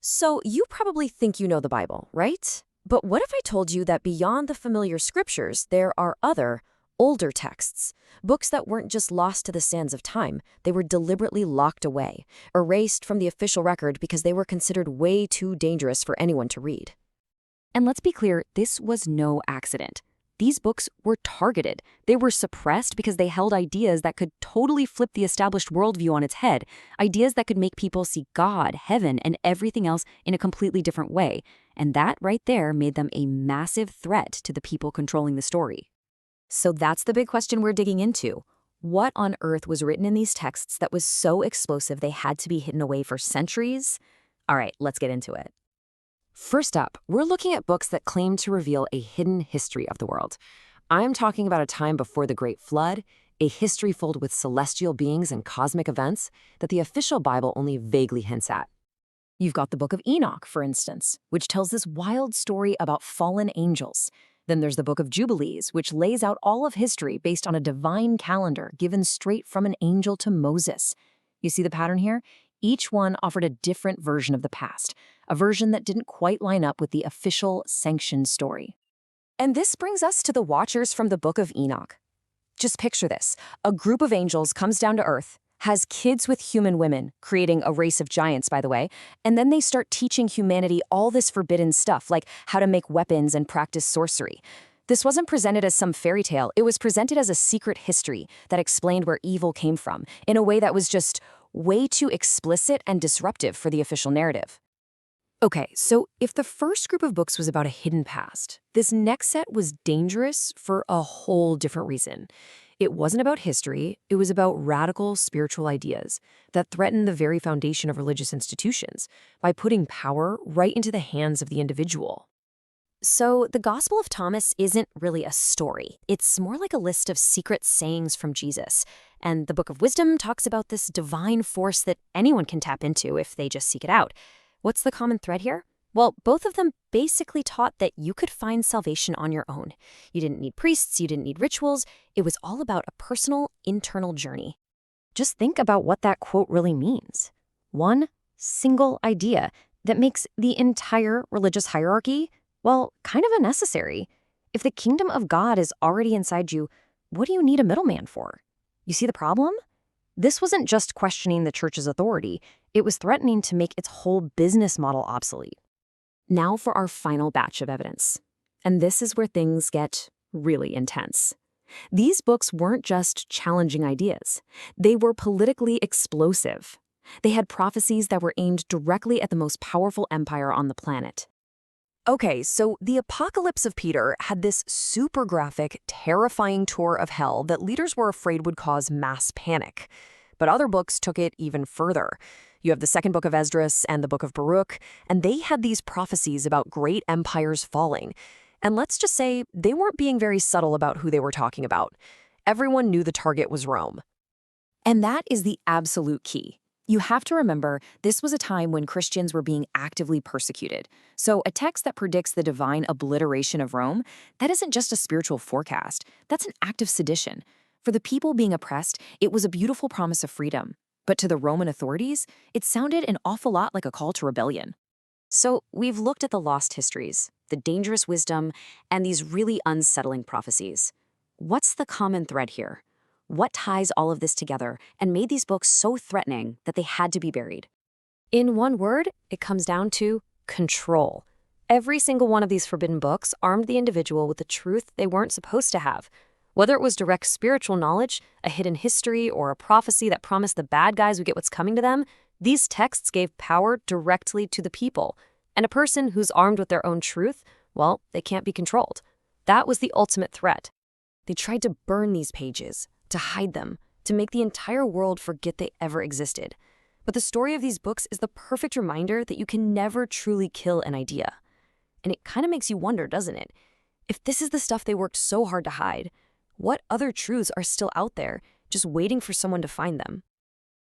So you probably think you know the Bible, right? But what if I told you that beyond the familiar scriptures, there are other, older texts, books that weren't just lost to the sands of time, they were deliberately locked away, erased from the official record because they were considered way too dangerous for anyone to read. And let's be clear, this was no accident. These books were targeted. They were suppressed because they held ideas that could totally flip the established worldview on its head, ideas that could make people see God, heaven, and everything else in a completely different way. And that right there made them a massive threat to the people controlling the story. So that's the big question we're digging into. What on earth was written in these texts that was so explosive they had to be hidden away for centuries? All right, let's get into it. First up, we're looking at books that claim to reveal a hidden history of the world. I'm talking about a time before the Great Flood, a history filled with celestial beings and cosmic events that the official Bible only vaguely hints at. You've got the Book of Enoch, for instance, which tells this wild story about fallen angels. Then there's the Book of Jubilees, which lays out all of history based on a divine calendar given straight from an angel to Moses. You see the pattern here? Each one offered a different version of the past, a version that didn't quite line up with the official sanctioned story. And this brings us to the Watchers from the Book of Enoch. Just picture this. A group of angels comes down to Earth, has kids with human women, creating a race of giants, by the way, and then they start teaching humanity all this forbidden stuff, like how to make weapons and practice sorcery. This wasn't presented as some fairy tale. It was presented as a secret history that explained where evil came from, in a way that was just way too explicit and disruptive for the official narrative. Okay, so if the first group of books was about a hidden past, this next set was dangerous for a whole different reason. It wasn't about history, it was about radical spiritual ideas that threatened the very foundation of religious institutions by putting power right into the hands of the individual. So the Gospel of Thomas isn't really a story. It's more like a list of secret sayings from Jesus. And the Book of Wisdom talks about this divine force that anyone can tap into if they just seek it out. What's the common thread here? Well, both of them basically taught that you could find salvation on your own. You didn't need priests, you didn't need rituals. It was all about a personal, internal journey. Just think about what that quote really means. One single idea that makes the entire religious hierarchy, well, kind of unnecessary. If the kingdom of God is already inside you, what do you need a middleman for? You see the problem? This wasn't just questioning the church's authority, it was threatening to make its whole business model obsolete. Now for our final batch of evidence. And this is where things get really intense. These books weren't just challenging ideas. They were politically explosive. They had prophecies that were aimed directly at the most powerful empire on the planet. Okay, so the Apocalypse of Peter had this super graphic, terrifying tour of hell that leaders were afraid would cause mass panic. But other books took it even further. You have the second book of Esdras and the Book of Baruch, and they had these prophecies about great empires falling. And let's just say they weren't being very subtle about who they were talking about. Everyone knew the target was Rome. And that is the absolute key. You have to remember, this was a time when Christians were being actively persecuted. So a text that predicts the divine obliteration of Rome, that isn't just a spiritual forecast. That's an act of sedition. For the people being oppressed, it was a beautiful promise of freedom. But to the Roman authorities, it sounded an awful lot like a call to rebellion. So we've looked at the lost histories, the dangerous wisdom, and these really unsettling prophecies. What's the common thread here? What ties all of this together and made these books so threatening that they had to be buried? In one word, it comes down to control. Every single one of these forbidden books armed the individual with the truth they weren't supposed to have. Whether it was direct spiritual knowledge, a hidden history, or a prophecy that promised the bad guys would get what's coming to them, these texts gave power directly to the people. And a person who's armed with their own truth, well, they can't be controlled. That was the ultimate threat. They tried to burn these pages, to hide them, to make the entire world forget they ever existed. But the story of these books is the perfect reminder that you can never truly kill an idea. And it kind of makes you wonder, doesn't it? If this is the stuff they worked so hard to hide, what other truths are still out there, just waiting for someone to find them?